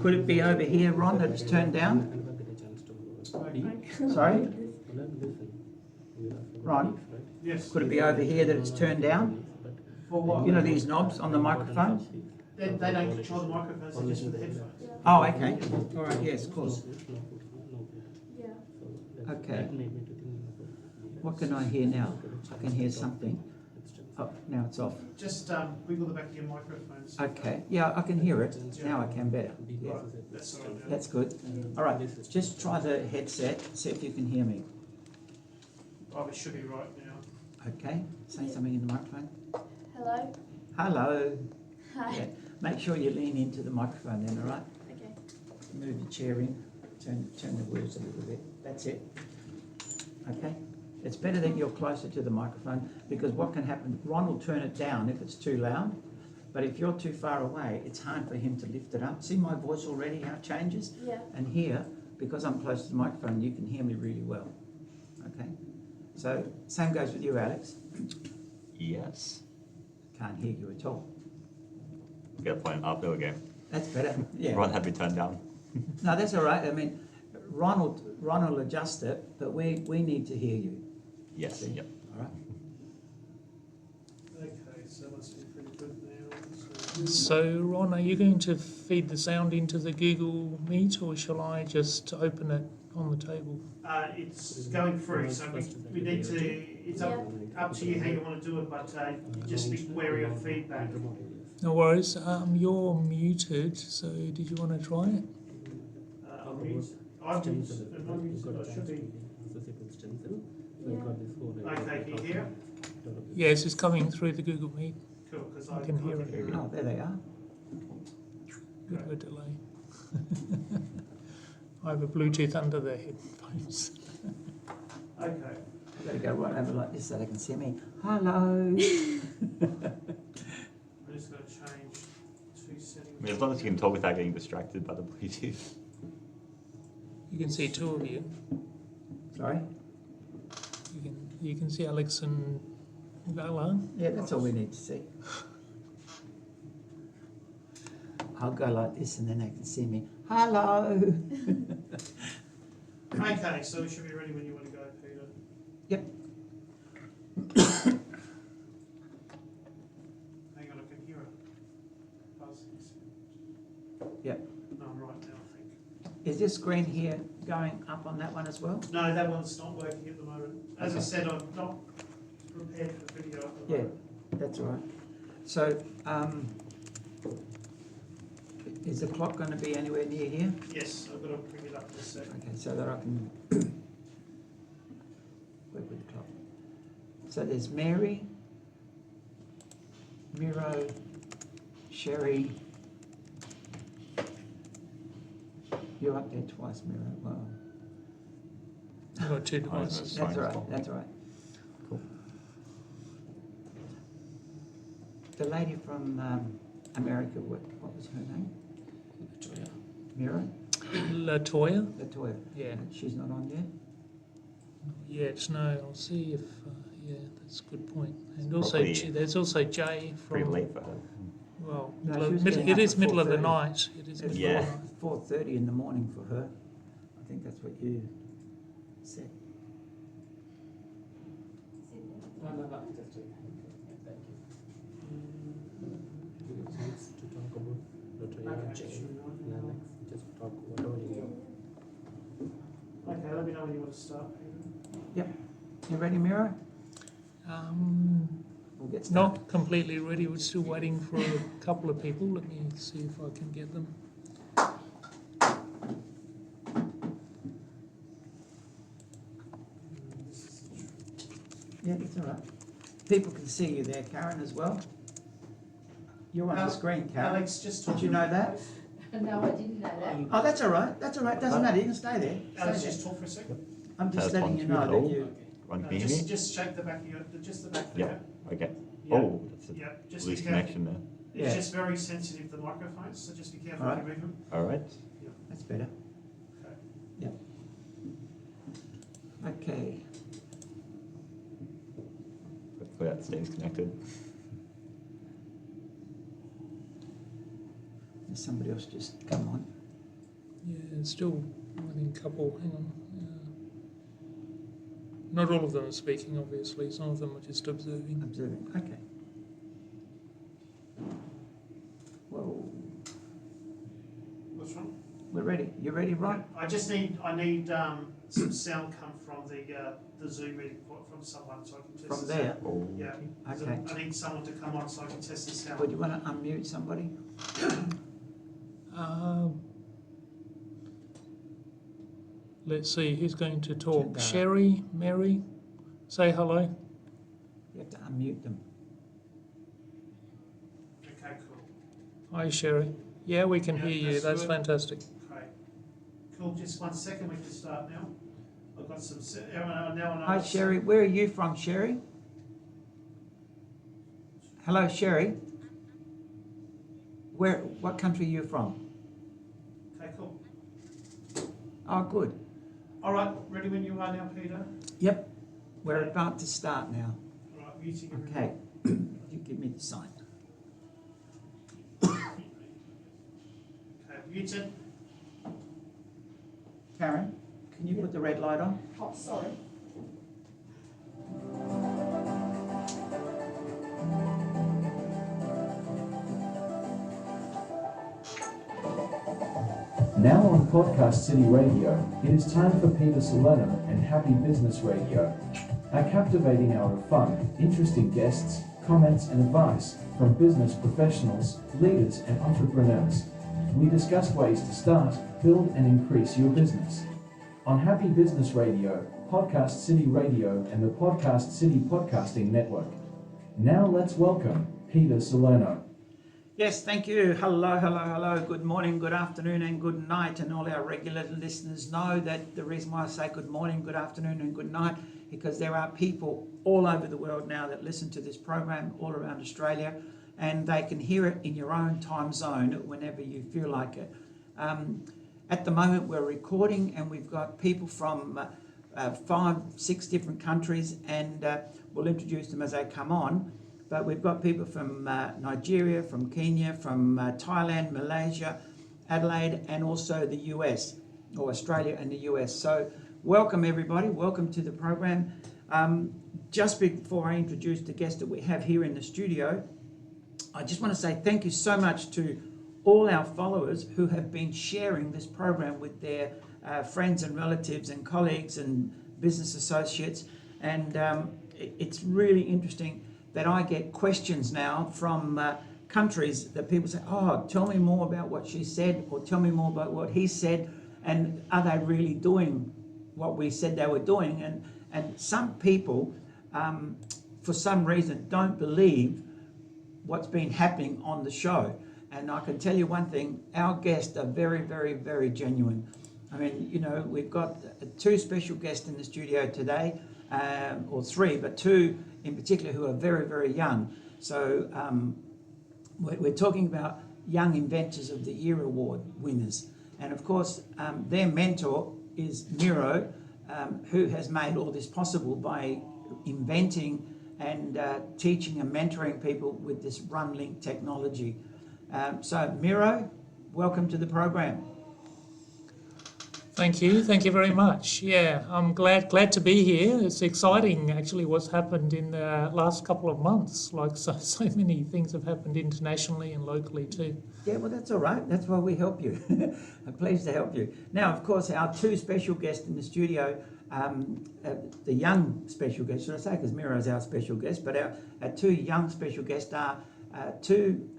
Could it be over here, Ron, that it's turned down? Sorry? Ron? Yes. Could it be over here that it's turned down? For what? You know these knobs on the microphone? They don't control the microphones, they're just for the headphones. Oh, okay. All right, yes, of course. Yeah. Okay. What can I hear now? I can hear something. Oh, now it's off. Just wiggle the back of your microphones. Okay. Yeah, I can hear it. Now I can better. Yeah. Right, that's all right. That's good. All right. Just try the headset. See if you can hear me. Oh, it should be right now. Okay. Say something in the microphone. Hello. Hello. Hi. Yeah. Make sure you lean into the microphone then, all right? Okay. Move the chair in. Turn the words a little bit. That's it. Okay? It's better that you're closer to the microphone because what can happen, Ron will turn it down if it's too loud, but if you're too far away, it's hard for him to lift it up. See my voice already, how it changes? Yeah. And here, because I'm close to the microphone, you can hear me really well. Okay? So, same goes with you, Alex. Yes. Can't hear you at all. Get a point up. There we go. That's better. Yeah. Ron had me turned down. No, that's all right. I mean, Ron will adjust it, but we need to hear you. Yes. See? Yep. All right? Okay, so that must be pretty good now. So, Ron, are you going to feed the sound into the Google Meet, or shall I just open it on the table? It's going through, so we need to, it's up to you how you want to do it, but just be wary of feedback. No worries. You're muted, so did you want to try it? I've used, I should be. Okay, can you hear? Yes, it's coming through the Google Meet. Cool, because I can hear it. Oh, there they are. Bit of a delay. I have a Bluetooth under the headphones. Okay. I've got to go right over like this so they can see me. Hello. I'm just going to change two settings. I mean, as long as you can talk without getting distracted by the Bluetooth. You can see two of you. Sorry? You can see Alex and Vala. Yeah, that's all we need to see. I'll go like this and then they can see me. Hello. Okay, so we should be ready when you want to go, Peter. Yep. Hang on, I can hear a buzz. Yep. No, I'm right now, I think. Is this screen here going up on that one as well? No, that one's not working at the moment. As I Okay. said, I'm not prepared for the video at the Yeah, moment. that's all right. So, is the clock going to be anywhere near here? Yes, I've got to bring it up in a second. Okay, so that I can work with the clock. So there's Mary, Miro, Sherry. You're up there twice, Miro. Wow. I've got two devices. That's all right. That's all right. Cool. The lady from America, what was her name? Miro? Latoya? Latoya. Yeah. She's not on yet? Yes, no, I'll see if, yeah, that's a good point. And also, Probably there's also Jay Pretty from, late for her. well, No, she was getting it up is at middle of the 4:30. night. It is It's middle of Yeah. the night. 4:30 in the morning for her. I think that's what you said. Okay, let me know when you want to start, Peter. Yep. You ready, Miro? We'll get started. Not completely ready. We're still waiting for a couple of people. Let me see if I can get them. Yeah, that's all right. People can see you there, Karen, as well. You're on the screen, Karen. Alex, just talk. Did you know that? No, I didn't know that. Oh, that's all right. That's all right. Doesn't matter. You can stay there. Alex, Stay just there. talk for a second. I'm just That's letting on you through know the that hole. you... Ron, No, can you hear me? just shake the back of your, just the back Yeah. there. Okay. Yeah. Oh, that's a Yeah, just be loose careful. connection there. It's Yeah. just very sensitive, the microphones, so just be careful All if right. you move them. All right. That's better. Okay. Yep. Okay. Hopefully that stays connected. There's somebody else just come on. Yeah, still, I think, couple, hang on. Not all of them are speaking, obviously. Some of them are just observing. Observing, okay. Well, What's wrong? we're ready. You ready, Ron? I need some sound come from the Zoom meeting from someone so I can test From this there? out. Oh. Yeah. Okay. I need someone to come on so I can test this out. Would you want to unmute somebody? Let's see, who's going to talk? Gender. Sherry, Mary, say hello. You have to unmute them. Okay, cool. Hi, Sherry. Yeah, we can Yeah, hear you. that's That's good. fantastic. Okay. Cool, just 1 second, we can start now. I've got some, now I know. Hi, Sherry. Where are you from, Sherry? Hello, Sherry. What country are you from? Okay, cool. Oh, good. All right, ready when you are now, Peter? Yep. We're about to start now. All right, muting everyone. Okay. You give me the sign. Okay, muted. Karen, can you put the red light on? Oh, sorry. Now on Podcast City Radio, it is time for Peter Salerno and Happy Business Radio. A captivating hour of fun, interesting guests, comments and advice from business professionals, leaders and entrepreneurs. We discuss ways to start, build and increase your business. On Happy Business Radio, Podcast City Radio and the Podcast City Podcasting Network. Now let's welcome Peter Salerno. Yes, thank you. Hello, hello, hello. Good morning, good afternoon, and good night. And all our regular listeners know that the reason why I say good morning, good afternoon, and good night, because there are people all over the world now that listen to this program all around Australia, and they can hear it in your own time zone whenever you feel like it. At the moment, we're recording, and we've got people from 5, 6 different countries, and we'll introduce them as they come on. But we've got people from Nigeria, from Kenya, from Thailand, Malaysia, Adelaide, and also the US, or Australia and the US. So welcome everybody, welcome to the program. Just before I introduce the guest that we have here in the studio, I just want to say thank you so much to all our followers who have been sharing this program with their friends and relatives and colleagues and business associates. And it's really interesting that I get questions now from countries that people say, oh, tell me more about what she said, or tell me more about what he said, and are they really doing what we said they were doing? And some people, for some reason, don't believe what's been happening on the show. And I can tell you one thing, our guests are very, very, very genuine. I mean, you know, we've got 2 special guests in the studio today, or 3, but 2 in particular who are very, very young. So we're talking about Young Inventors of the Year Award winners. And of course, their mentor is Miro, who has made all this possible by inventing and teaching and mentoring people with this RunLink technology. So Miro, welcome to the program. Thank you very much. Yeah, I'm glad to be here. It's exciting actually what's happened in the last couple of months. Like so many things have happened internationally and locally too. Yeah, well, that's all right. That's why we help you. I'm pleased to help you. Now, of course, our 2 special guests in the studio, the young special guests, should I say, because Miro is our special guest, but our 2 young special guests are 2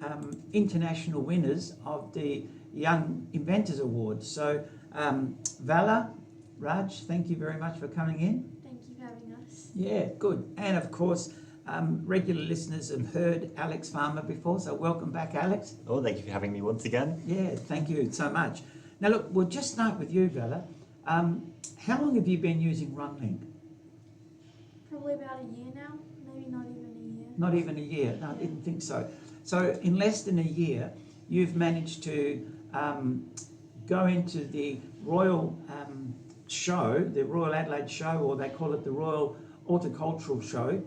international winners of the Young Inventors Awards. So, Vala, Raj, thank you very much for coming in. Thank you for having us. Yeah, good. And of course, regular listeners have heard Alex Farmer before, so welcome back, Alex. Oh, thank you for having me once again. Yeah, thank you so much. Now look, we'll just start with you, Vala. How long have you been using RunLink? Probably about a year now, maybe not even a year. Not even a year. No, I didn't think so. So in less than a year, you've managed to go into the Royal show, the Royal Adelaide show, or they call it the Royal Horticultural Show,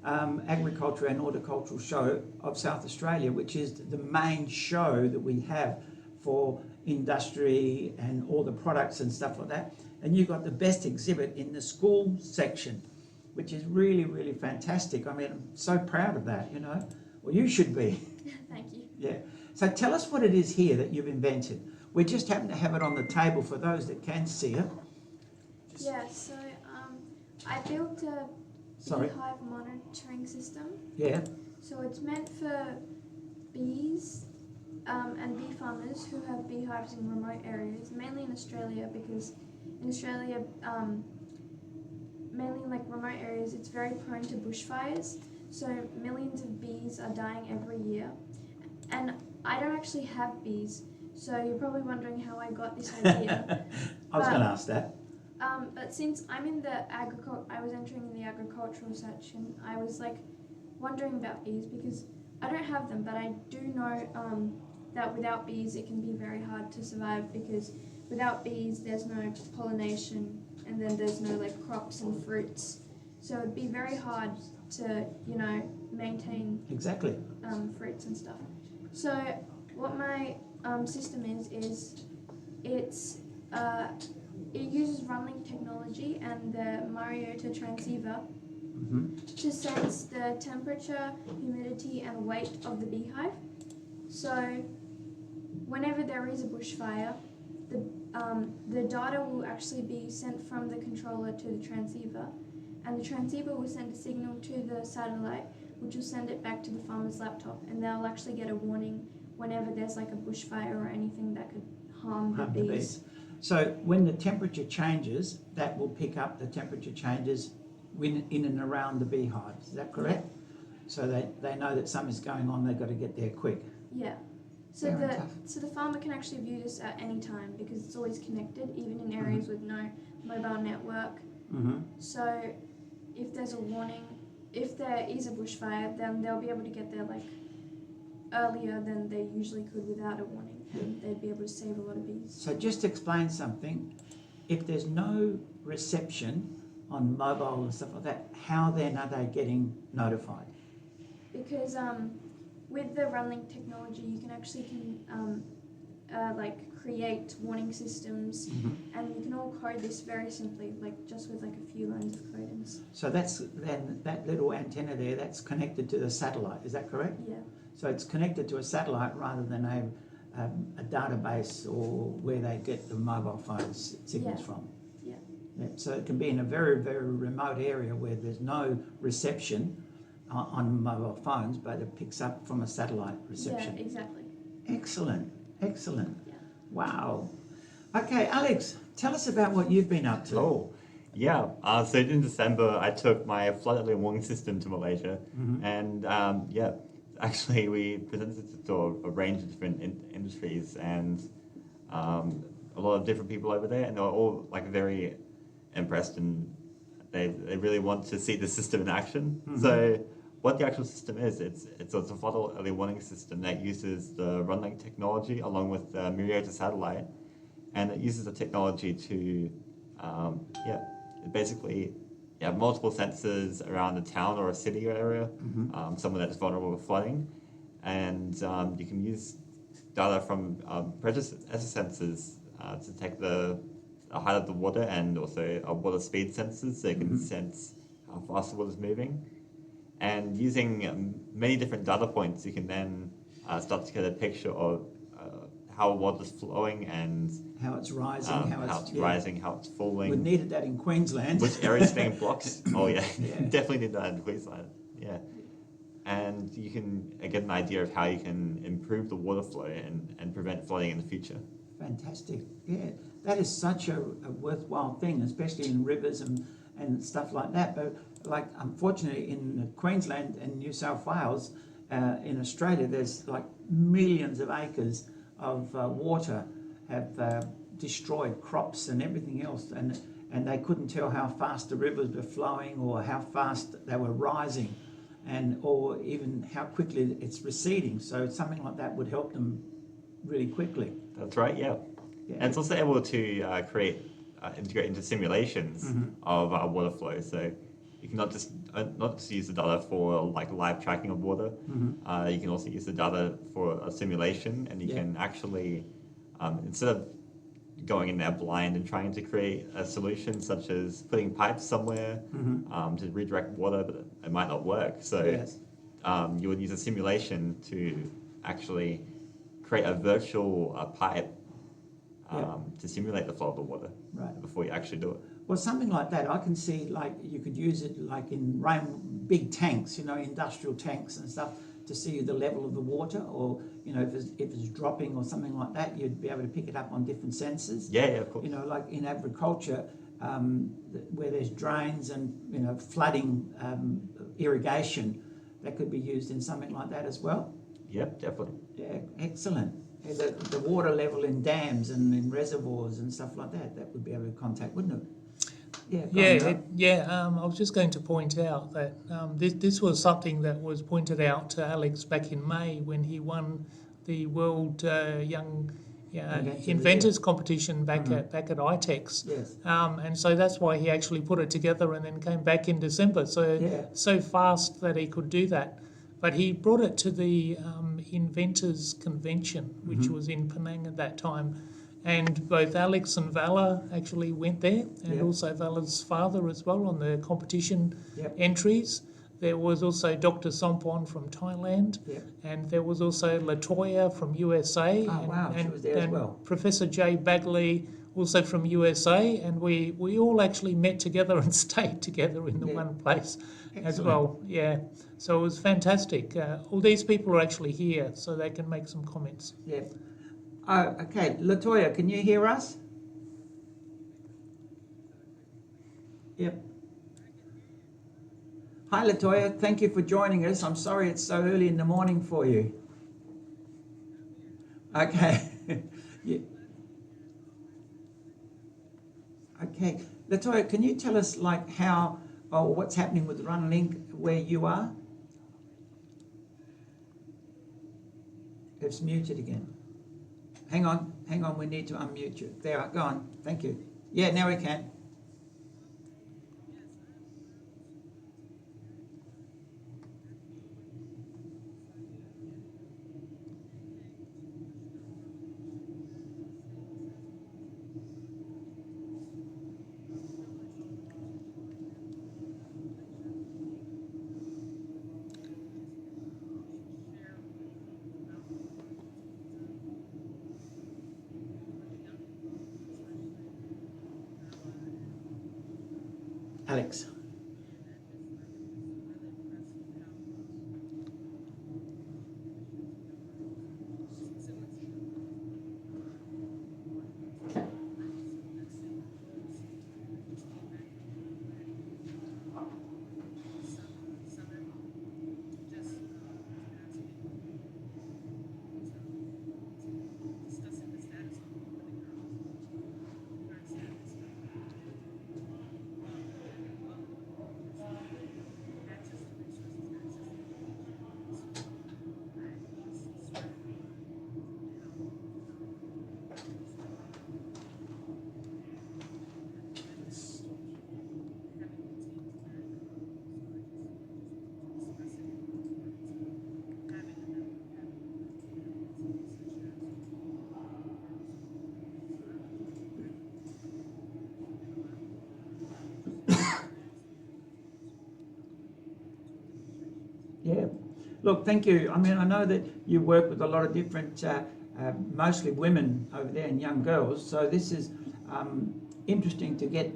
Agriculture and Horticultural Show of South Australia, which is the main show that we have for industry and all the products and stuff like that. And you've got the best exhibit in the school section, which is really, really fantastic. I mean, I'm so proud of that, you know. Well, you should be. Thank you. Yeah. So tell us what it is here that you've invented. We just happen to have it on the table for those that can see it. Yeah, so I built a Sorry. beehive monitoring system. Yeah. So it's meant for bees and bee farmers who have beehives in remote areas, mainly in Australia, because in Australia, mainly in like remote areas, it's very prone to bushfires. So millions of bees are dying every year. And I don't actually have bees, so you're probably wondering how I got this idea. I was going to ask that. But since I'm in the I was entering in the agricultural section, I was like wondering about bees because I don't have them, but I do know that without bees it can be very hard to survive because without bees there's no pollination and then there's no like crops and fruits. So it'd be very hard to, you know, maintain Exactly. fruits and stuff. So what my system is it uses runlink technology and the Mariota transceiver to sense the temperature, humidity and weight of the beehive. So whenever there is a bushfire, the data will actually be sent from the controller to the transceiver, and the transceiver will send a signal to the satellite, which will send it back to the farmer's laptop, and they'll actually get a warning whenever there's like a bushfire or anything that could harm the bees. So when the temperature changes, that will pick up the temperature changes in and around the beehives. Is that correct? Yeah. So they know that something's going on, they've got to get there quick. Yeah. So the farmer can actually view this at any time because it's always connected, even in areas with no mobile network. So if there's a warning, if there is a bushfire, then they'll be able to get there like earlier than they usually could without a warning, and they'd be able to save a lot of bees. So just explain something. If there's no reception on mobile and stuff like that, how then are they getting notified? Because with the runlink technology, you can actually like create warning systems, and you can all code this very simply, like just with like a few lines of code. So that's then that little antenna there, that's connected to the satellite. Is that correct? Yeah. So it's connected to a satellite rather than a database or where they get the mobile phone signals from. Yeah. So it can be in a very, very remote area where there's no reception on mobile phones, but it picks up from a satellite reception. Yeah, exactly. Excellent, excellent. Yeah. Wow. Okay, Alex, tell us about what you've been up to. Oh, yeah. So in December, I took my flood early warning system to Malaysia, and actually we presented it to a range of different industries and a lot of different people over there, and they were all like very impressed, and they really want to see the system in action. So what the actual system is, it's a flood early warning system that uses the runlink technology along with the Mariota satellite, and it uses the technology to basically multiple sensors around a town or a city area, somewhere that's vulnerable to flooding, and you can use data from predecessor sensors to detect the height of the water and also water speed sensors, so you can sense how fast the water is moving. And using many different data points, you can then start to get a picture of how water's flowing and how it's rising, how it's rising, how it's falling. We needed that in Queensland. Which areas being blocked? Oh yeah, definitely need that in Queensland. Yeah, and you can get an idea of how you can improve the water flow and prevent flooding in the future. Fantastic. Yeah, that is such a worthwhile thing, especially in rivers and stuff like that. But like, unfortunately, in Queensland and New South Wales, in Australia, there's like millions of acres of water have destroyed crops and everything else, and they couldn't tell how fast the rivers were flowing or how fast they were rising, or even how quickly it's receding. So something like that would help them really quickly. That's right. Yeah. And it's also able to integrate into simulations of water flow. So you can not just use the data for like live tracking of water. You can also use the data for a simulation, and you can actually instead of going in there blind and trying to create a solution such as putting pipes somewhere to redirect water, but it might not work. So you would use a simulation to actually create a virtual pipe to simulate the flow of the water before you actually do it. Well, something like that, I can see like you could use it like in big tanks, industrial tanks and stuff, to see the level of the water, or if it's dropping or something like that, you'd be able to pick it up on different sensors. Yeah, of course. Like in agriculture, where there's drains and flooding, irrigation, that could be used in something like that as well. Yep, definitely. Yeah, excellent. The water level in dams and in reservoirs and stuff like that would be able to contact, wouldn't it? I was just going to point out that this was something that was pointed out to Alex back in May when he won the World Young Inventors Competition back at ITEX. Yes. And so that's why he actually put it together and then came back in December. So fast that he could do that. But he brought it to the Inventors Convention, which was in Penang at that time. And both Alex and Vala actually went there, and also Vala's father as well on the competition entries. There was also Dr. Sompon from Thailand, and there was also Latoya from USA. Oh, wow, she was there as well. Professor Jay Bagley, also from USA, and we all actually met together and stayed together in the one place as well. Yeah, so it was fantastic. All these people are actually here, so they can make some comments. Yeah. Oh, okay. Latoya, can you hear us? Yep. Hi, Latoya. Thank you for joining us. I'm sorry it's so early in the morning for you. Okay. Yeah. Okay. Latoya, can you tell us what's happening with RunLink where you are? It's muted again. Hang on, we need to unmute you. There, go on, thank you. Yeah, now we can. Alex. Yeah. Look, thank you. I mean, I know that you work with a lot of different, mostly women over there and young girls. So this is interesting to get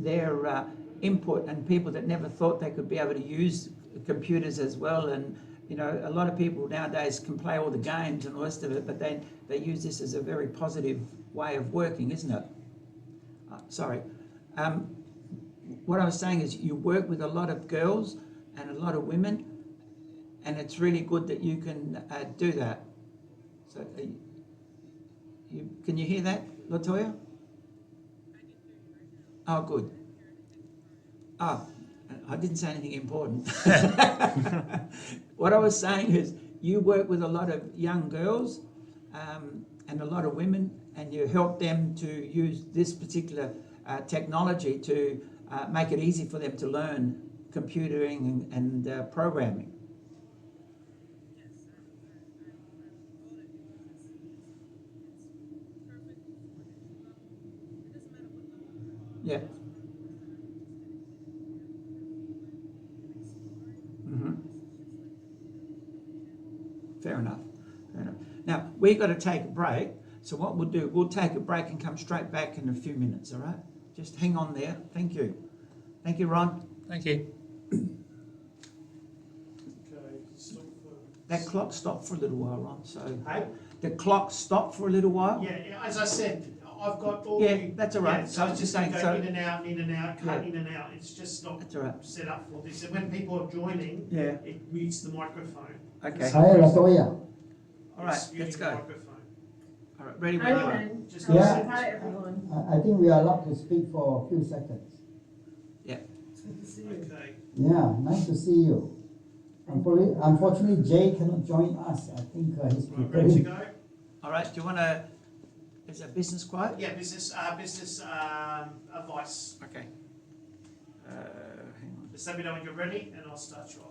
their input, and people that never thought they could be able to use computers as well. And, a lot of people nowadays can play all the games and the rest of it, but they use this as a very positive way of working, isn't it? Sorry. What I was saying is you work with a lot of girls and a lot of women, and it's really good that you can do that. So, can you hear that, Latoya? Oh, good. Oh, I didn't say anything important. What I was saying is you work with a lot of young girls and a lot of women, and you help them to use this particular technology to make it easy for them to learn computing and programming? Yeah. Mm-hmm. Fair enough. Fair enough. Now, we've got to take a break. So what we'll do, we'll take a break and come straight back in a few minutes, all right? Just hang on there. Thank you. Thank you, Ron. Thank you. Okay, stop for... That clock stopped for a little while, Ron. So Hey? the clock stopped for a little while. Yeah, as I said, I've got all Yeah, the... that's all right. Yeah, So so I it's was just just going to saying, go so- in and out, in and out, cut Yeah. in and out. It's just not That's all right. set up for this. And when people are joining, Yeah. it mutes the microphone. Okay. So Hi, it's Latoya. All right, muting let's the go. microphone. All right, ready when Hi, you are. Ben. Just Yeah. listen. Hi, everyone. I think we are allowed to speak for a few seconds. Yeah. It's good to see you. Okay. Yeah, nice to see you. Unfortunately, Jay cannot join us. I think he's Right, ready to preparing. go? All right, do you want to, is that business quote? Yeah, business advice. Okay. Hang on. Just let me know when you're ready and I'll start you off.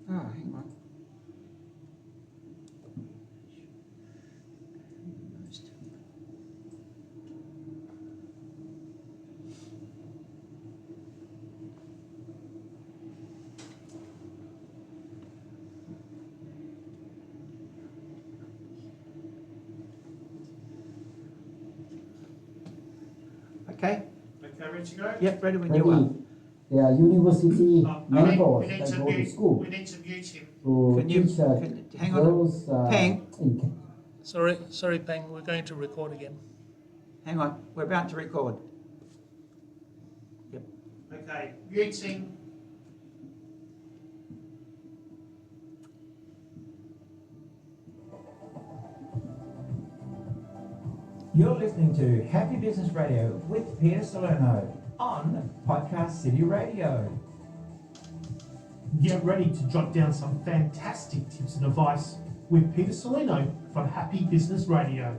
Oh, hang on. Okay, Okay, ready to go? yep, ready when you are. Ready? They are university mentors we need that to go to mute. school We need to mute him. to Can you, teach hang on, girls Peng. Sorry, Peng, we're going to record again. hang on, we're about to record. Okay, muting. You're listening to Happy Business Radio with Peter Salerno on Podcast City Radio. Get ready to jot down some fantastic tips and advice with Peter Salino from Happy Business Radio.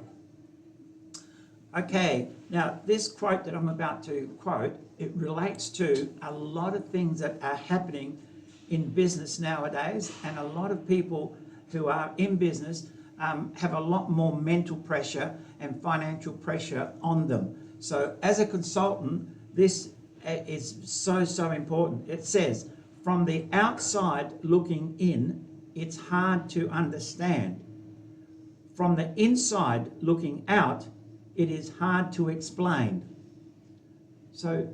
Okay, now this quote that I'm about to quote, it relates to a lot of things that are happening in business nowadays, and a lot of people who are in business have a lot more mental pressure and financial pressure on them. So as a consultant, this is so important. It says, from the outside looking in, it's hard to understand. From the inside looking out, it is hard to explain. So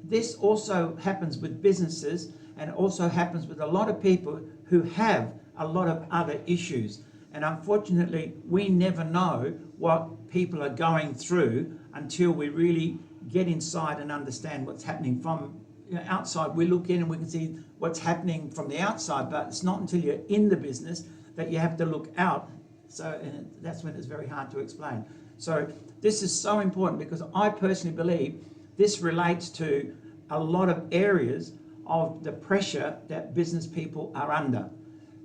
this also happens with businesses, and also happens with a lot of people who have a lot of other issues. And unfortunately, we never know what people are going through until we really get inside and understand what's happening from outside. We look in and we can see what's happening from the outside, but it's not until you're in the business that you have to look out. So and that's when it's very hard to explain. So this is so important, because I personally believe this relates to a lot of areas of the pressure that business people are under.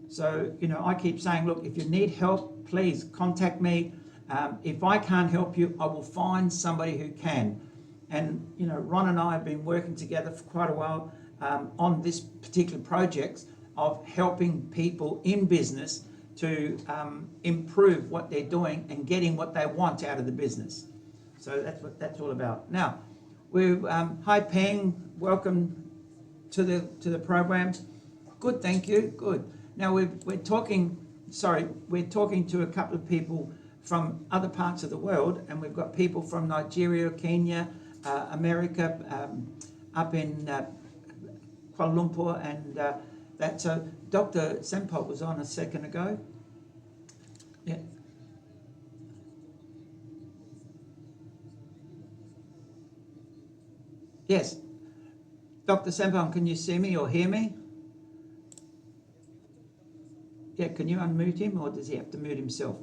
So, I keep saying, look, if you need help, please contact me. If I can't help you, I will find somebody who can. And, Ron and I have been working together for quite a while on this particular project of helping people in business to improve what they're doing and getting what they want out of the business. So that's what that's all about. Now, hi Peng, welcome to the program. Good, thank you. Good. Now we're talking to a couple of people from other parts of the world, and we've got people from Nigeria, Kenya, America, up in Kuala Lumpur, and that. So Dr. Sempot was on a second ago. Yeah. Yes. Dr. Sempot, can you see me or hear me? Yeah, can you unmute him, or does he have to mute himself?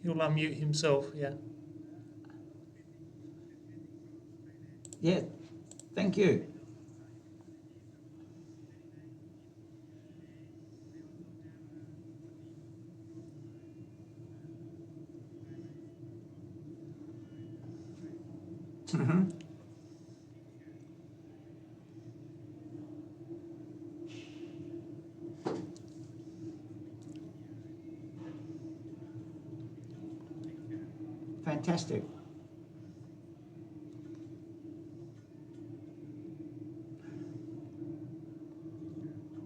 He'll unmute himself, yeah. Yeah, thank you. Mm-hmm. Fantastic.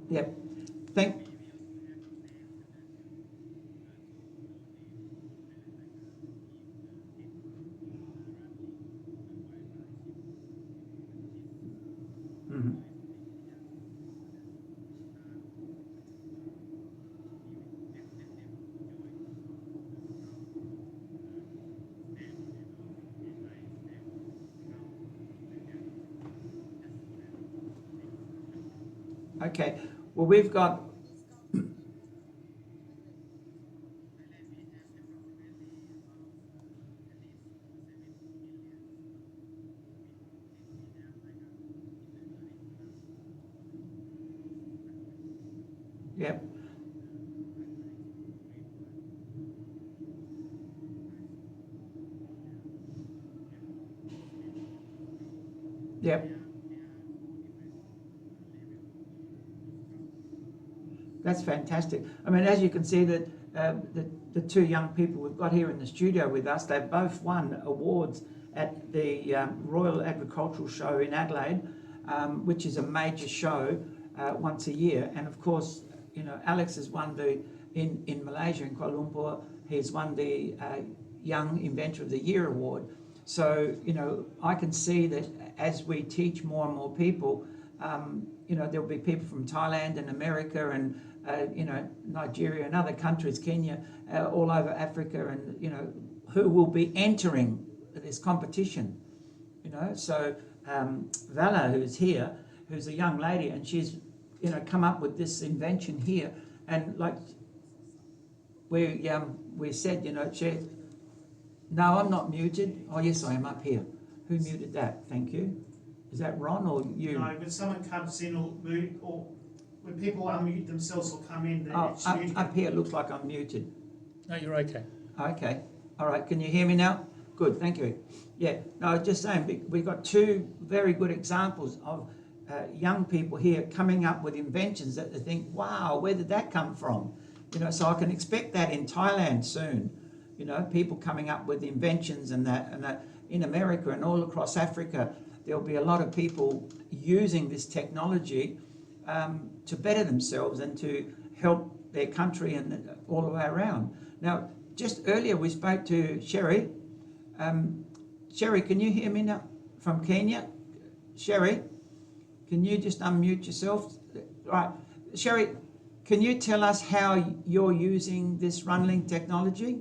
Yep. Mhm. Okay. Well, we've got. Yep. Yep. That's fantastic. I mean, as you can see, that the two young people we've got here in the studio with us, they've both won awards at the Royal Agricultural Show in Adelaide, which is a major show once a year. And of course, you know, Alex has won in Malaysia, in Kuala Lumpur, he's won the Young Inventor of the Year award. So, you know, I can see that as we teach more and more people, you know, there'll be people from Thailand and America and, you know, Nigeria and other countries, Kenya, all over Africa, and, you know, who will be entering this competition, you know. So Vala, who's here, who's a young lady, and she's, you know, come up with this invention here. And like we said, you know, no, I'm not muted. Oh, yes, I am up here. Who muted that? Thank you. Is that Ron or you? No, when someone comes in or mute, or when people unmute themselves or come in, it's muted. Up here it looks like I'm muted. No, you're okay. Okay. All right. Can you hear me now? Good. Thank you. Yeah. No, I was just saying, we've got two very good examples of young people here coming up with inventions that they think, wow, where did that come from? You know, so I can expect that in Thailand soon. You know, people coming up with inventions and that in America and all across Africa. There'll be a lot of people using this technology to better themselves and to help their country and all the way around. Now, just earlier we spoke to Sherry. Sherry, can you hear me now from Kenya? Sherry, can you just unmute yourself? Right. Sherry, can you tell us how you're using this Runlink technology?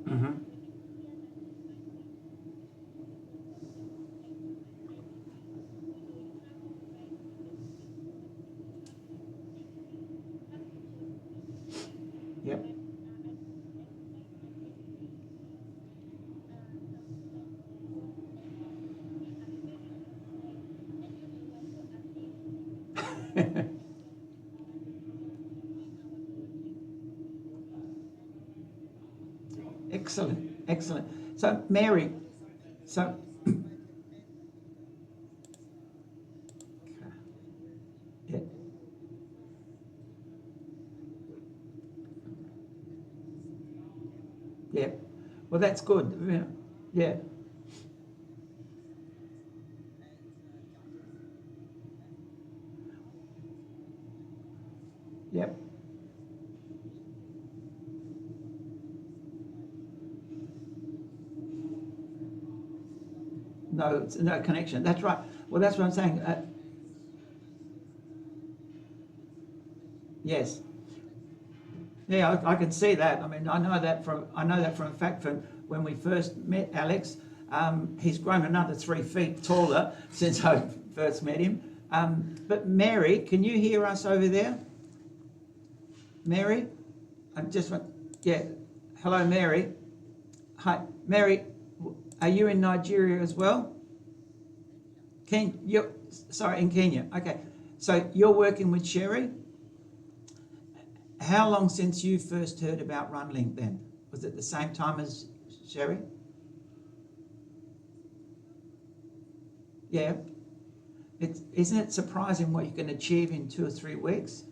Mm-hmm. Yep. Excellent, excellent. So, Mary, so yeah, yeah. Well, that's good. You know, yeah, yep. No, it's no connection. That's right. Well, that's what I'm saying. Yes. Yeah, I can see that. I mean, I know that from a fact from when we first met Alex. He's grown another 3 feet taller since I first met him. But Mary, can you hear us over there? Mary? I just want, yeah. Hello, Mary. Hi, Mary. Are you in Nigeria as well? In Kenya. Okay. So you're working with Sherry? How long since you first heard about Runlink then? Was it the same time as Sherry? Yeah. Isn't it surprising what you can achieve in 2 or 3 weeks?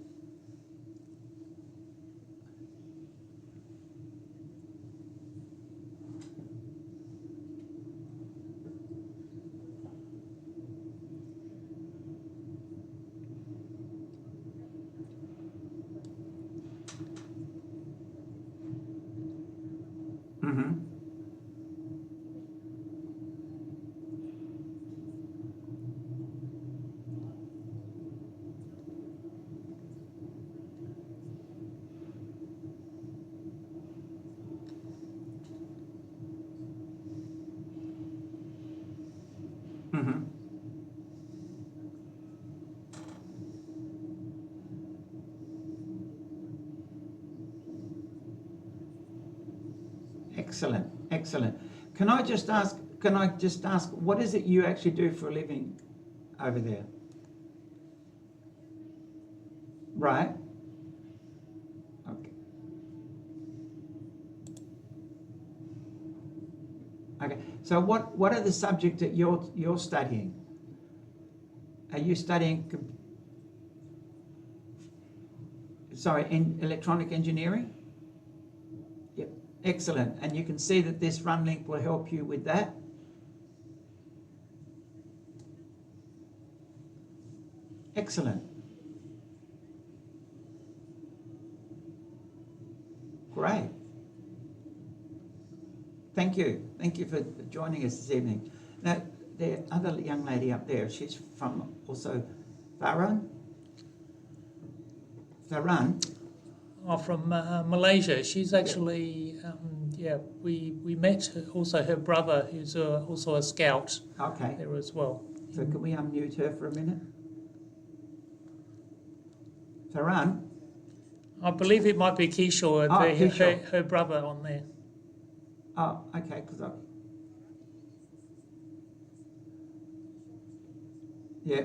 Mm-hmm. Mm-hmm. Excellent, excellent. Can I just ask, what is it you actually do for a living over there? Right. Okay. Okay. So what are the subjects that you're studying? Are you studying in electronic engineering? Yep. Excellent. And you can see that this Runlink will help you with that. Excellent. Great. Thank you. Thank you for joining us this evening. Now, the other young lady up there, she's from also Farran. From Malaysia. She's actually, we met also her brother, who's also a scout there as well. So can we unmute her for a minute? Farran? I believe it might be Keisha, Keisha. her brother on there. Oh, okay, yeah.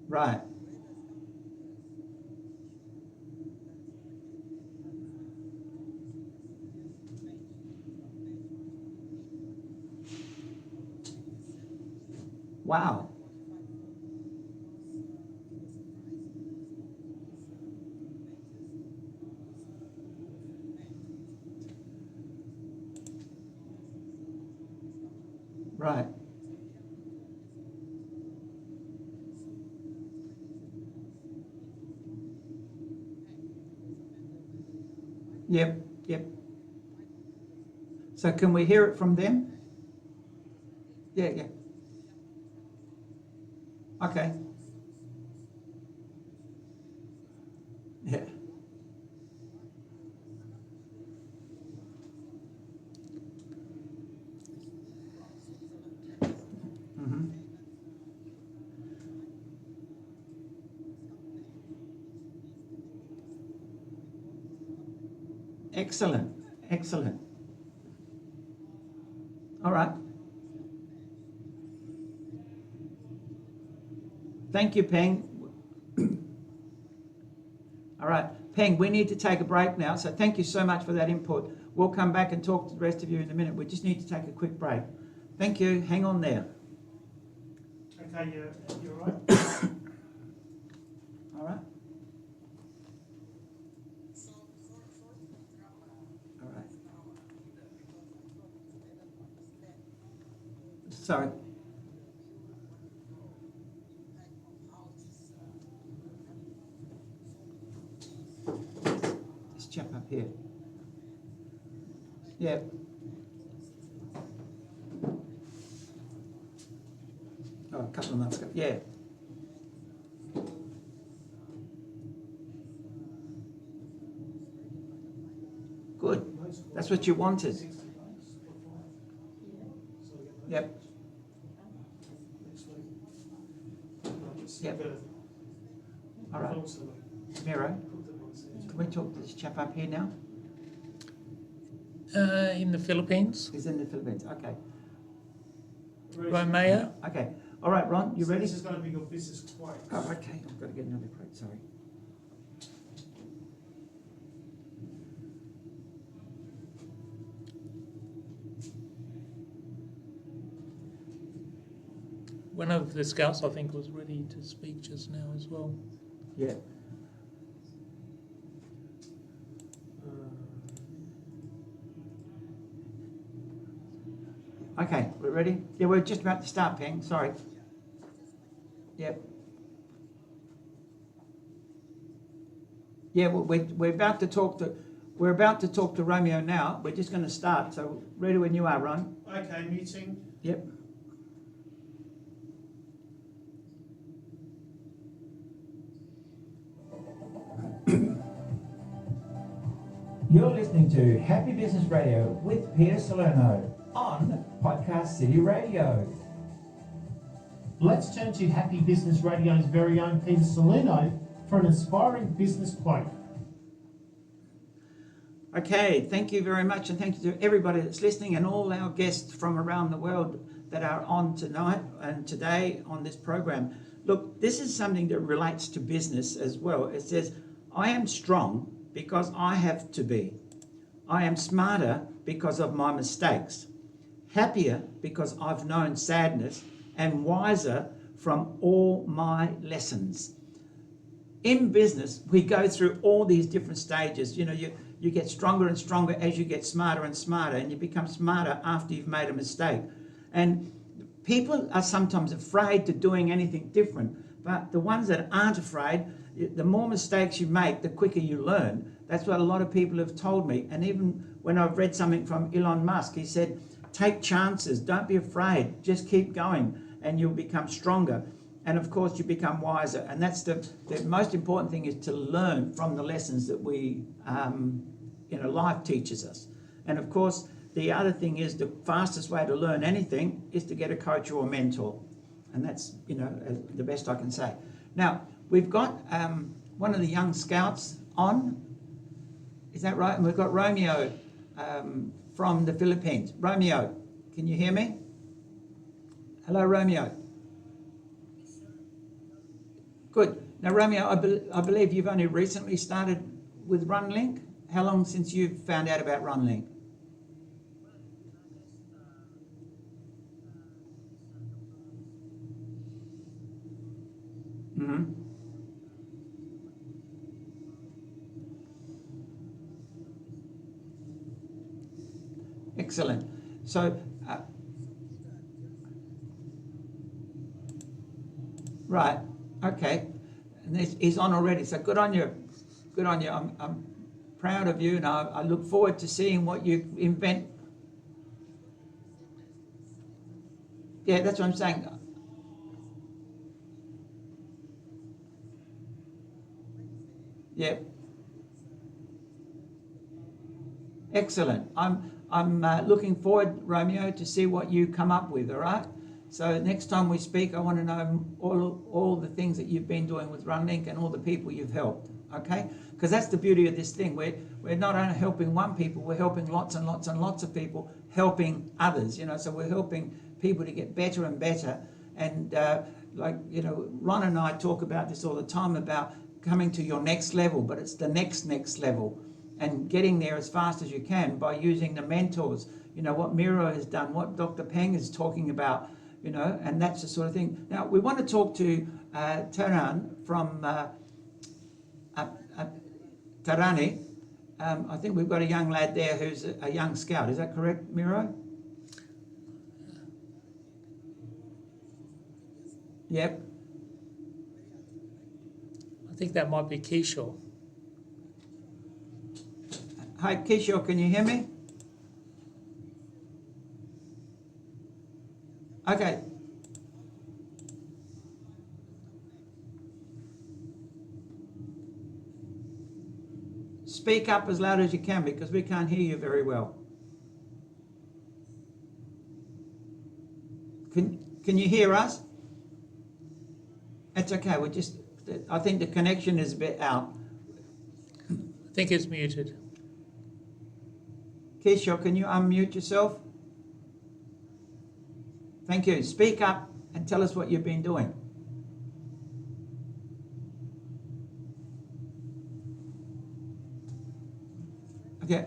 Right. Wow. Right. Yep. So can we hear it from them? Yeah. Okay. Yeah. Mm-hmm. Excellent. All right. Thank you, Peng. All right, Peng, we need to take a break now, so thank you so much for that input. We'll come back and talk to the rest of you in a minute. We just need to take a quick break. Thank you. Hang on there. Okay, you're right. All right. All right. Sorry. This chap up here. Yeah. Oh, a couple of months ago. Yeah. Good. That's what you wanted. Yep. Yep. All right. Miro, can we talk to this chap up here now? In the Philippines. He's in the Philippines. Okay. Romeo. Okay. All right, Ron, you So ready? this is going to be your business quote. Oh, okay. I've got to get another quote. Sorry. One of the scouts, I think, was ready to speak just now as well. Yeah. Okay, we're ready? Yeah, we're just about to start, Peng. Sorry. Yep. Yeah, well, we're about to talk to Romeo now. We're just going to start. So ready when you are, Ron. Okay, muting. Yep. You're listening to Happy Business Radio with Peter Salerno on Podcast City Radio. Let's turn to Happy Business Radio's very own Peter Salerno for an inspiring business quote. Okay, thank you very much, and thank you to everybody that's listening and all our guests from around the world that are on tonight and today on this program. Look, this is something that relates to business as well. It says, I am strong because I have to be. I am smarter because of my mistakes. Happier because I've known sadness, and wiser from all my lessons. In business, we go through all these different stages. You know, you get stronger and stronger as you get smarter and smarter, and you become smarter after you've made a mistake. And people are sometimes afraid to doing anything different, but the ones that aren't afraid, the more mistakes you make, the quicker you learn. That's what a lot of people have told me. And even when I've read something from Elon Musk, he said, take chances, don't be afraid, just keep going and you'll become stronger. And of course you become wiser. And that's the most important thing, is to learn from the lessons that we, life teaches us. And of course, the other thing is, the fastest way to learn anything is to get a coach or a mentor. And that's, the best I can say. Now, we've got one of the young scouts on. Is that right? And we've got Romeo from the Philippines. Romeo, can you hear me? Hello, Romeo. Good. Now, Romeo, I believe you've only recently started with RunLink. How long since you've found out about RunLink? Mm-hmm. Excellent. So, right, okay, and he's on already. So good on you, good on you. I'm proud of you, and I look forward to seeing what you invent. Yeah, that's what I'm saying. Yeah. Excellent. I'm looking forward, Romeo, to see what you come up with, all right? So next time we speak, I want to know all the things that you've been doing with RunLink and all the people you've helped, okay? Because that's the beauty of this thing. We're not only helping one people, we're helping lots and lots and lots of people, helping others, so we're helping people to get better and better. And Ron and I talk about this all the time, about coming to your next level, but it's the next level. And getting there as fast as you can by using the mentors, what Miro has done, what Dr. Peng is talking about, and that's the sort of thing. Now, we want to talk to Taran from Tarani. I think we've got a young lad there who's a young scout. Is that correct, Miro? Yep. I think that might be Keisha. Hi, Kishore, can you hear me? Okay. speak up as loud as you can because we can't hear you very well. Can you hear us? That's okay. I think the connection is a bit out. I think it's muted. Keisha, can you unmute yourself? Thank you. Speak up and tell us what you've been doing. Okay.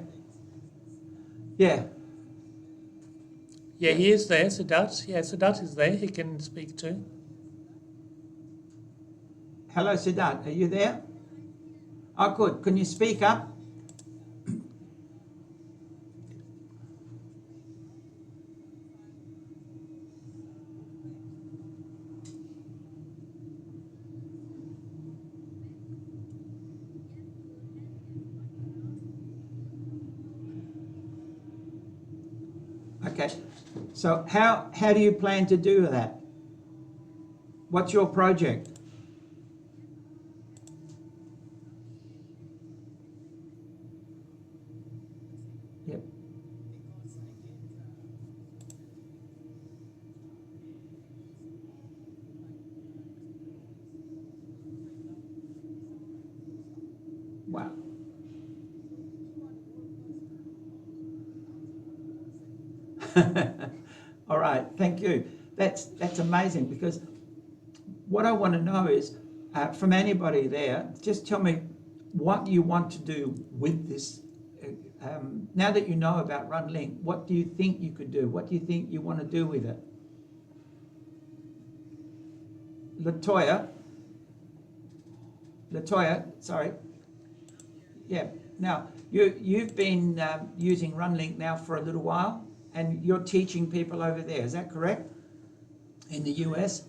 Yeah. Yeah, he is there, Siddharth. Yeah, Siddharth is there. He can speak too. Hello, Siddharth. Are you there? Oh, good. Can you speak up? Okay. So how do you plan to do that? What's your project? Yep. Wow. All right, thank you. That's amazing, because what I want to know is from anybody there, just tell me what you want to do with this. Now that you know about RunLink, what do you think you could do? What do you think you want to do with it? Latoya, sorry. Yeah. Now you've been using RunLink now for a little while, and you're teaching people over there. Is that correct? In the US?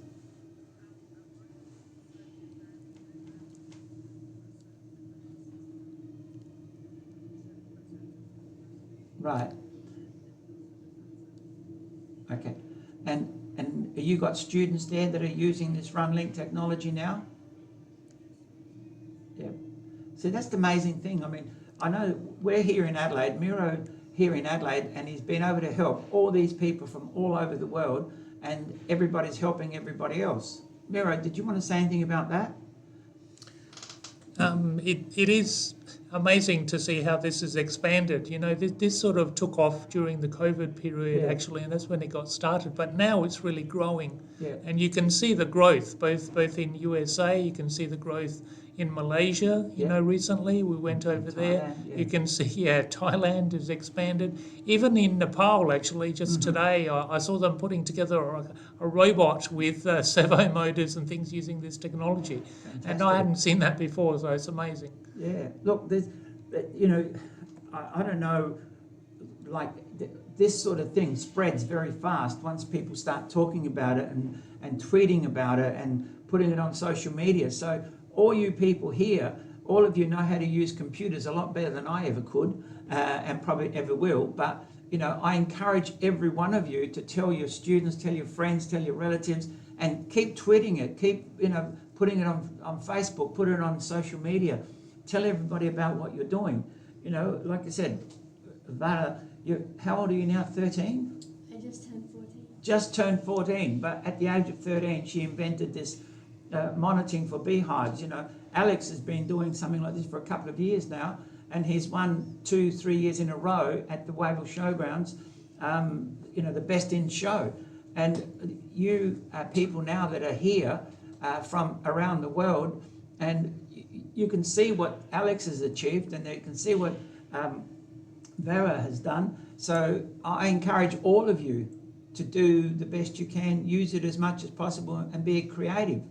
Right. Okay. And you got students there that are using this RunLink technology now? Yeah. So that's the amazing thing. I mean, I know we're here in Adelaide, Miro here in Adelaide, and he's been able to help all these people from all over the world, and everybody's helping everybody else. Miro, did you want to say anything about that? It is amazing to see how this has expanded. You know, this sort of took off during the COVID period, actually, and that's when it got started. But now it's really growing, and you can see the growth both in USA. You can see the growth in Malaysia. You know, recently we went over there. You can see, Thailand has expanded. Even in Nepal, actually, just today, I saw them putting together a robot with servo motors and things using this technology. Fantastic. And I hadn't seen that before, so it's amazing. Yeah, look, there's, you know, I don't know, like this sort of thing spreads very fast once people start talking about it and tweeting about it and putting it on social media. So all you people here, all of you know how to use computers a lot better than I ever could, and probably ever will. But, you know, I encourage every one of you to tell your students, tell your friends, tell your relatives, and keep tweeting it, keep, you know, putting it on Facebook, put it on social media. Tell everybody about what you're doing. You know, like I said, Vara, how old are you now, 13? I just turned 14. Just turned 14, but at the age of 13, she invented this monitoring for beehives. You know, Alex has been doing something like this for a couple of years now, and he's won 2-3 years in a row at the Wavell Showgrounds, you know, the best in show. And you people now that are here from around the world, and you can see what Alex has achieved, and you can see what Vera has done. So I encourage all of you to do the best you can, use it as much as possible, and be creative.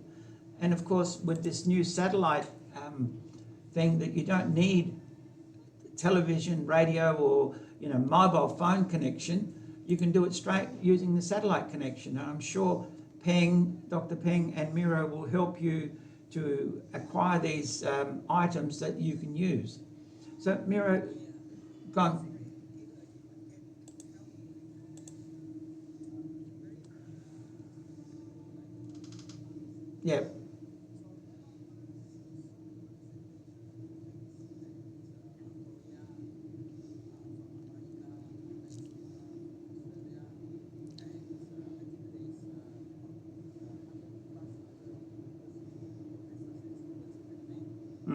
And of course, with this new satellite thing, that you don't need television, radio, or, you know, mobile phone connection. You can do it straight using the satellite connection. And I'm sure Dr. Peng and Miro will help you to acquire these items that you can use. So Miro, go on. Yeah.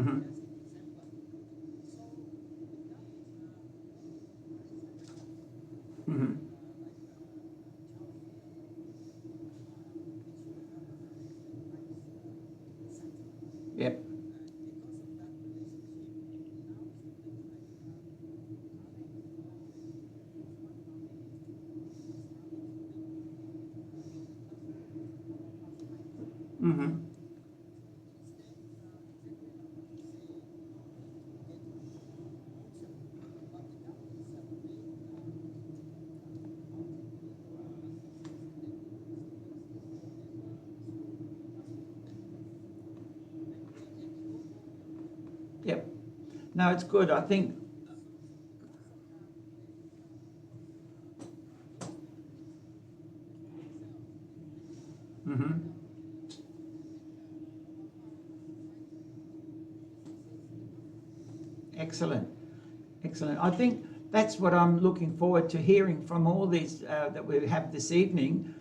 Mm-hmm. Mm-hmm. Yep. Mm-hmm. Yep. No, it's good. I think. Mm-hmm. Excellent. Excellent. I think that's what I'm looking forward to hearing from all these that we have this evening.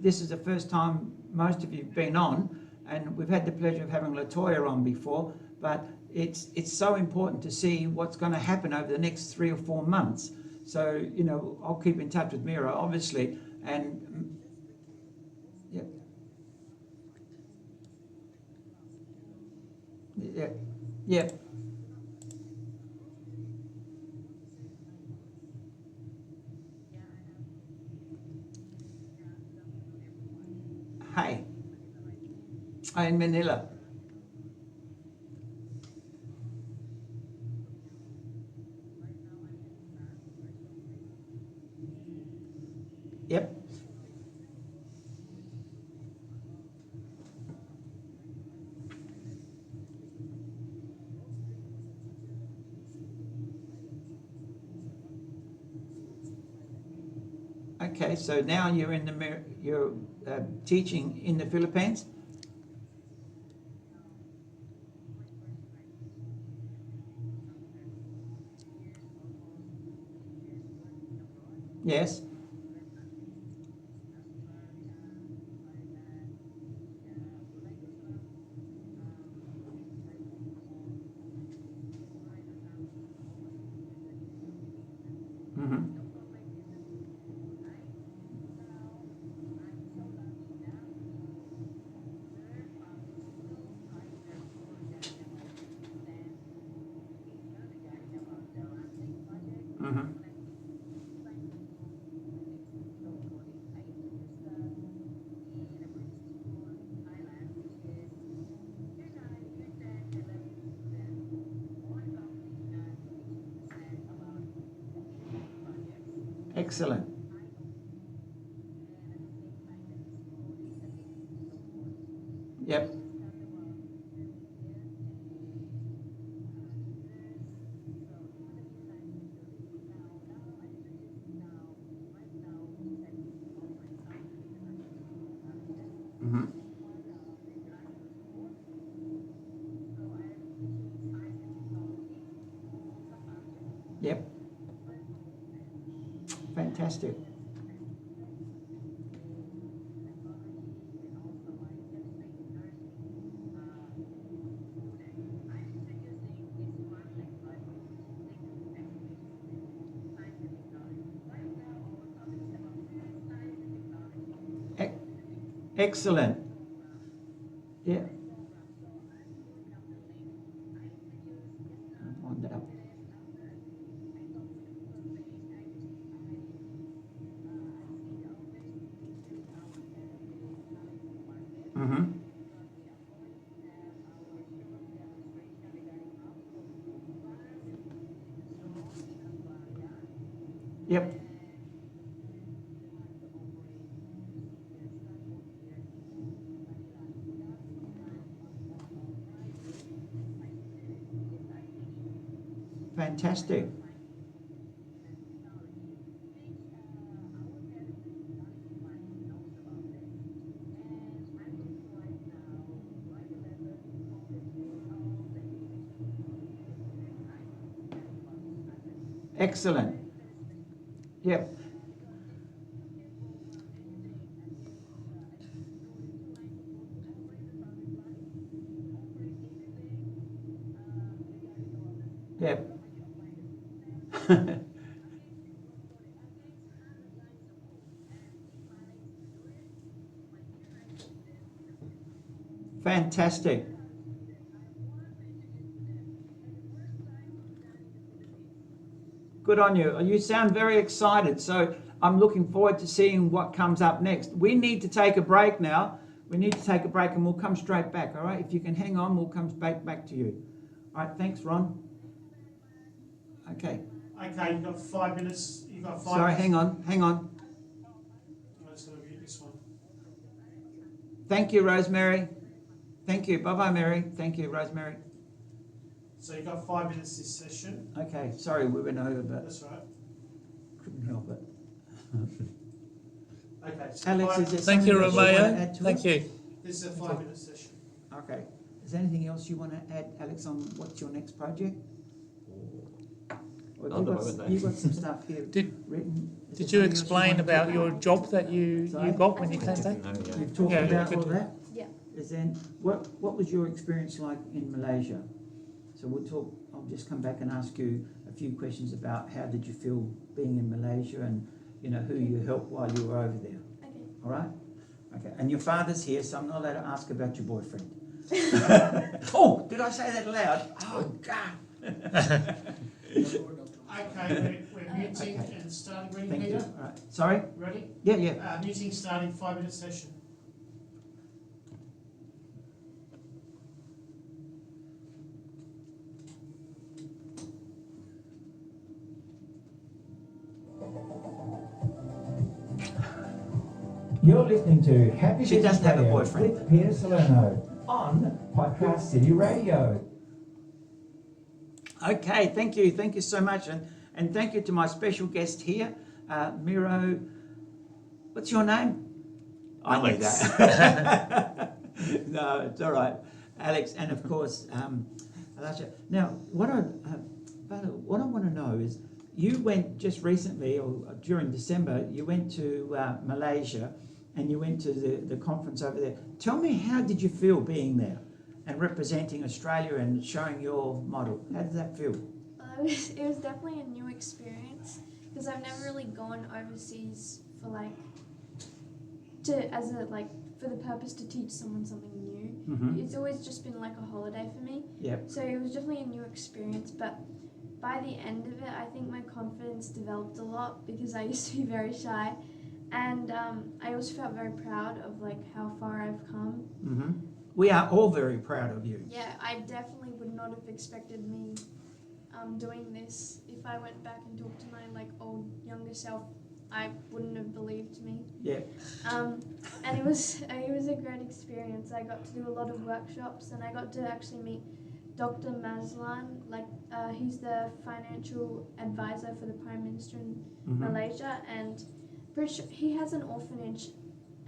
This is the first time most of you've been on, and we've had the pleasure of having Latoya on before, but it's so important to see what's going to happen over the next 3 or 4 months. So, you know, I'll keep in touch with Mira, obviously, and yep. Yep. Yep. Hey, in Manila. Yep. Okay, so now you're in you're teaching in the Philippines. Yes. Mm-hmm. Mm-hmm. Excellent. Yep. Mm-hmm. Yep. Fantastic. E- Excellent. Yeah. On that. Mm-hmm. Yep. Fantastic. Excellent. Yep. Yeah. Fantastic. Good on you. You sound very excited. So I'm looking forward to seeing what comes up next. We need to take a break now. We need to take a break and we'll come straight back, all right? If you can hang on, we'll come back to you. All right, thanks, Ron. Okay. Okay, you've got 5 minutes. You've got 5 Sorry, minutes. hang on. I'm just going to mute this one. Thank you, Rosemary. Thank you. Bye-bye, Mary. Thank you, Rosemary. So you've got 5 minutes this session. Okay, sorry we went over, but That's right. couldn't help it. Okay. So Alex, is there Thank something you, else you want to Romeo. add to Thank it? you. This is a 5-minute session. Okay. Is there anything else you want to add, Alex, on what's your next project? Or Not at the moment, no. you've got some stuff here written. Is Did there you something else explain want to about talk your job that you got when you came back? No, yeah. You've talked Yeah, about good. all that? Yeah. Is then what was your experience like in Malaysia? So we'll talk. I'll just come back and ask you a few questions about how did you feel being in Malaysia and who you helped while you were over there. Okay. All right. Okay. And your father's here, so I'm not allowed to ask about your boyfriend. Oh, did I say that loud? Oh God. Okay, we're muting and starting. Ready, Thank you. Peter? All right. Sorry. Ready? Yeah. Muting starting. 5-minute session. You're listening to Happy She Business doesn't have a Radio boyfriend. with Peter Salerno on PodCast City Radio. Okay, thank you so much, and thank you to my special guest here, Miro. What's your name? Alex. I knew that. No, it's all right, Alex, and of course, Alasha. Now, what I want to know is, you went just recently, or during December, you went to Malaysia, and you went to the conference over there. Tell me, how did you feel being there and representing Australia and showing your model? How did that feel? It was definitely a new experience because I've never really gone overseas for for the purpose to teach someone something new. Mm-hmm. It's always just been like a holiday for me. Yep. So it was definitely a new experience, but by the end of it, I think my confidence developed a lot because I used to be very shy, and I also felt very proud of how far I've come. Mm-hmm. We are all very proud of you. Yeah, I definitely would not have expected me doing this. If I went back and talked to my old younger self, I wouldn't have believed me. Yeah. And it was a great experience. I got to do a lot of workshops, and I got to actually meet Dr. Mazlan. He's the financial advisor for the Prime Minister in Malaysia, and pretty sure he has an orphanage,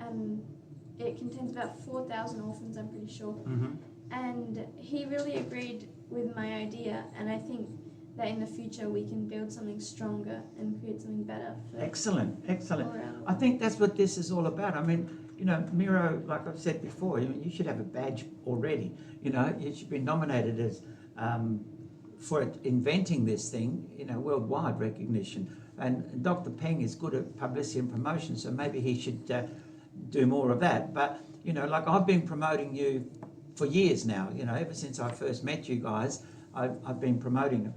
and it contains about 4,000 orphans, I'm pretty sure. Mm-hmm. And he really agreed with my idea, and I think that in the future we can build something stronger and create something better for Excellent. all around. I think that's what this is all about. I mean, Miro, like I've said before, you should have a badge already. You should be nominated as for inventing this thing, worldwide recognition. And Dr. Peng is good at publicity and promotion, so maybe he should do more of that. But, I've been promoting you for years now, ever since I first met you guys, I've been promoting them.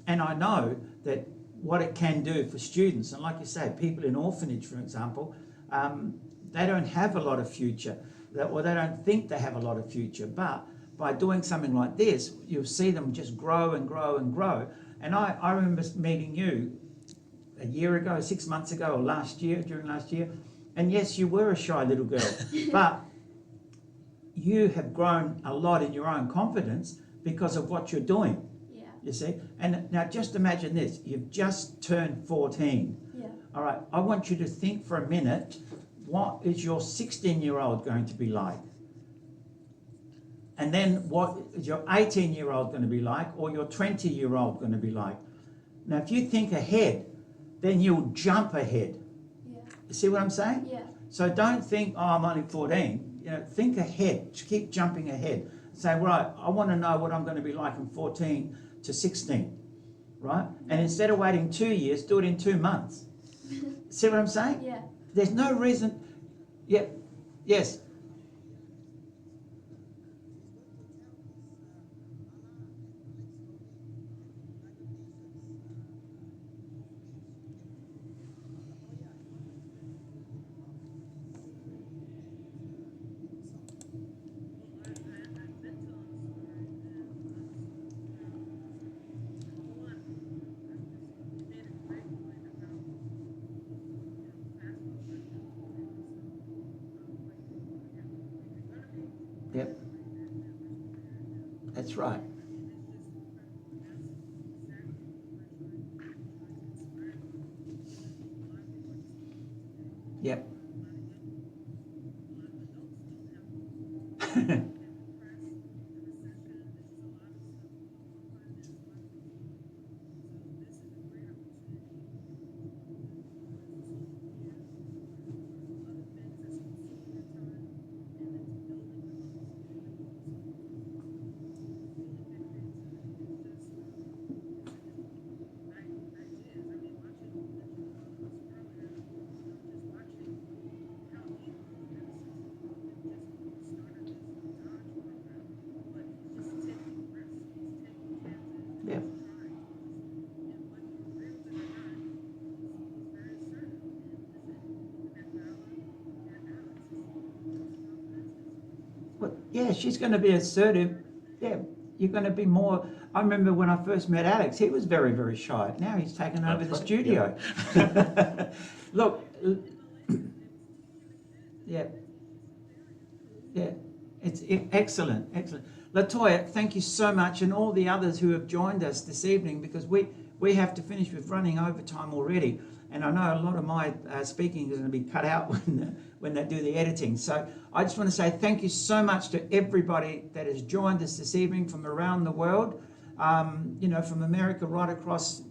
And I know that what it can do for students, and like you say, people in orphanage, for example, they don't have a lot of future, or they don't think they have a lot of future, but by doing something like this, you'll see them just grow and grow and grow. And I remember meeting you a year ago, 6 months ago, or during last year, and yes, you were a shy little girl, but you have grown a lot in your own confidence because of what you're doing. Yeah. You see? And now just imagine this, you've just turned 14. Yeah. All right, I want you to think for a minute, what is your 16-year-old going to be like? And then what is your 18-year-old going to be like, or your 20-year-old going to be like? Now, if you think ahead, then you'll jump ahead. Yeah. You see what I'm saying? Yeah. So don't think, oh, I'm only 14. Think ahead. Just keep jumping ahead. say, right, I want to know what I'm going to be like from 14 to 16, right? And instead of waiting 2 years, do it in 2 months. See what I'm saying? Yeah. There's no reason. Yep. Yes. Yep. That's right. Yep. Yep. Well, yeah, she's going to be assertive. Yeah, you're going to be more. I remember when I first met Alex, he was very, very shy. Now he's taken over the studio. Look, yeah, yeah, it's excellent, excellent. Latoya, thank you so much, and all the others who have joined us this evening, because we have to finish with running overtime already. And I know a lot of my speaking is going to be cut out when they do the editing. So I just want to say thank you so much to everybody that has joined us this evening from around the world, from America right across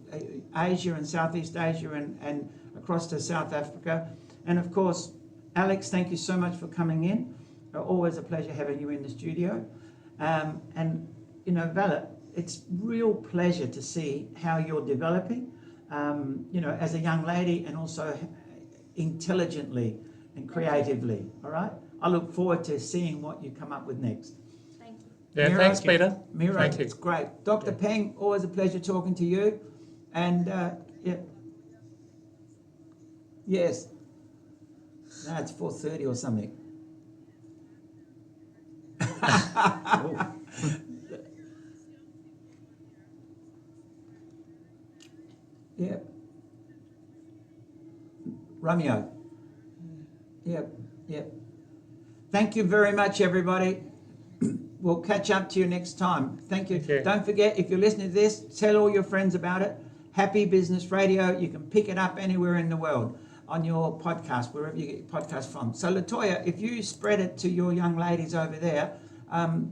Asia and Southeast Asia and across to South Africa. And of course, Alex, thank you so much for coming in. Always a pleasure having you in the studio. Vala, it's real pleasure to see how you're developing. As a young lady and also intelligently and creatively, all right? I look forward to seeing what you come up with next. Thank you. Yeah, Miro, thanks, Peter. Miro, Thank you. it's great. Dr. Peng, always a pleasure talking to you. And, yes. No, it's 4:30 or something. Yep. Romeo. Yep. Thank you very much, everybody. We'll catch up to you next time. Thank you. Okay. Don't forget, if you're listening to this, tell all your friends about it. Happy Business Radio. You can pick it up anywhere in the world on your podcast, wherever you get your podcast from. So, Latoya, if you spread it to your young ladies over there,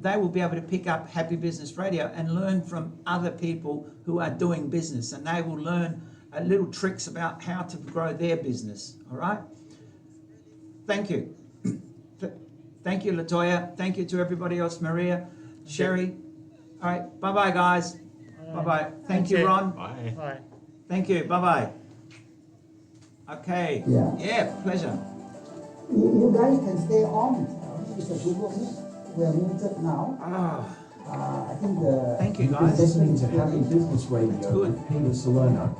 they will be able to pick up Happy Business Radio and learn from other people who are doing business, and they will learn little tricks about how to grow their business. All right? Thank you. Thank you, Latoya. Thank you to everybody else, Maria, Sherry. All right. Bye-bye, guys. Bye-bye. Thank you, Ron. Bye. Bye. Thank you. Bye-bye. Okay. Yeah, pleasure. You guys can stay on. It's a Google Meet. We are muted now. I think Thank you, You've been guys. listening to Happy Business Radio good. with Peter Salerno.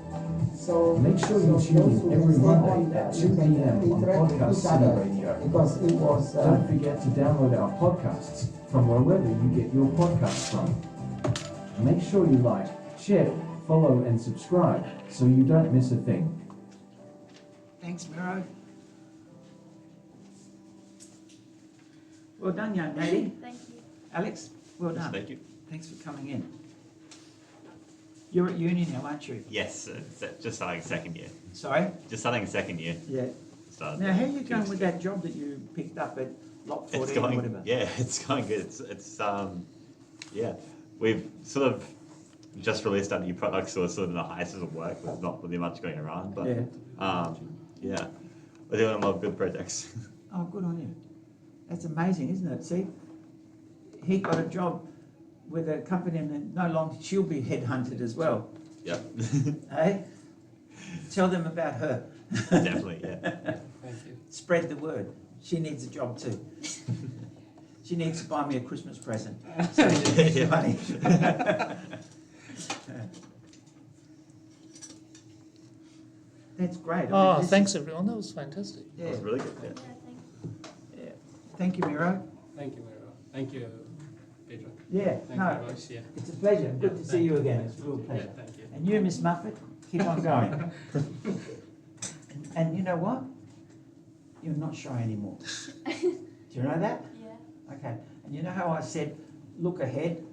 so. Make sure you so tune those in who every can stay Monday on, at you 2 can p.m. on interact with PodCast each City other, Radio. because it was. Don't forget to download our podcasts from wherever you get your podcasts from. Make sure you like, share, follow, and subscribe so you don't miss a thing. Thanks, Miro. Well done, young lady. Thank you. Alex, well done. Thank you. Thanks for coming in. You're at uni now, aren't you? Yes, just starting second year. Sorry? Just starting second year. Yeah. Started Now, how are you 2 going weeks with ago. that job that you picked up at Lot 14 It's or going, whatever? yeah, it's going good. Yeah, we've sort of just released our new product, so it's sort of in the highest of work. There's not really much going around, but yeah, we're doing a lot of good projects. Oh, good on you. That's amazing, isn't it? See, he got a job with a company, and no longer she'll be headhunted as well. Yep. Hey, tell them about her. Definitely, yeah. Thank you. Spread the word. She needs a job too. She needs to buy me a Christmas present. So she needs the money. That's great. I mean, Oh, this thanks everyone. That was fantastic. Yeah. That was really good. Yeah. Yeah, Yeah. Thank you, Miro. Thank you, Miro. Thank you, Pedro. Yeah. Thank you No, very much. Yeah. it's a pleasure. Good Yeah, to see thank you you. again. It's a real Yeah, pleasure. thank you. And you, Miss Muffet, keep on going. And you know what? You're not shy anymore. Do you know that? yeah. Okay. And you know how I said, look ahead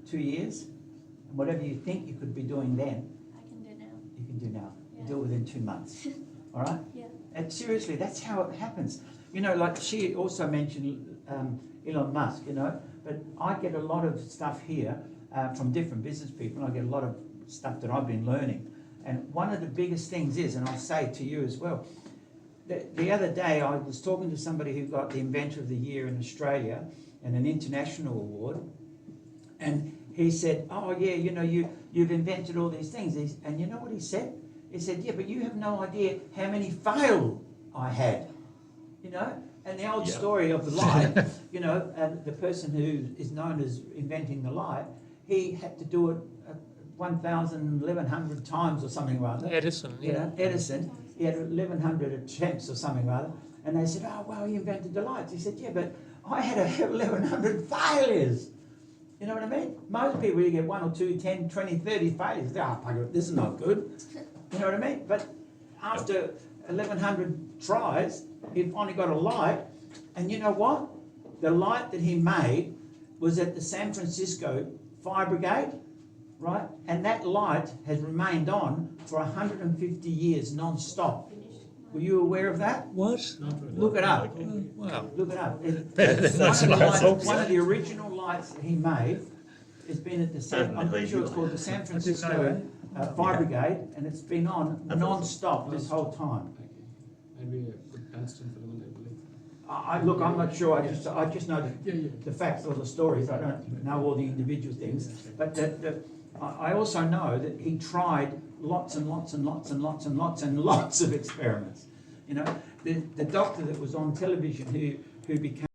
2 years, and whatever you think you could be doing then, I can do now. you can do now. You Yeah. do it within 2 months. All right? Yeah. And seriously, that's how it happens. You know, like she also mentioned Elon Musk, you know, but I get a lot of stuff here from different business people. I get a lot of stuff that I've been learning. And one of the biggest things is, and I'll say it to you as well, the other day I was talking to somebody who got the Inventor of the Year in Australia and an international award, and he said, oh yeah, you know, you've invented all these things. And you know what he said? He said, yeah, but you have no idea how many fail I had, you know? And the old Yeah. story of the light, you know, the person who is known as inventing the light, he had to do it 1,100 times or something rather. Edison, You know, Edison, he had 1,100 attempts or something rather. And they said, oh, well, he invented the lights. He said, yeah, but I had 1,100 failures. You know what I mean? Most people, you get 1 or 2, 10, 20, 30 failures. This is not good. You know what I mean? But after 1,100 tries, he finally got a light. And you know what? The light that he made was at the San Francisco Fire Brigade, right? And that light has remained on for 150 years non-stop. Were you aware of that? What? Look it up. Wow. Look it up. That's One of the original lights that he made has been at the San, I'm pretty sure it's called the San Francisco Fire Brigade, and it's been on non-stop this whole time. Thank you. And we put tungsten filament, I believe. Look, I'm not sure. I just know Yeah, yeah. the facts or the stories. I don't know all the individual things. But I also know that he tried lots and lots and lots and lots and lots and lots of experiments. You know, the doctor that was on television who became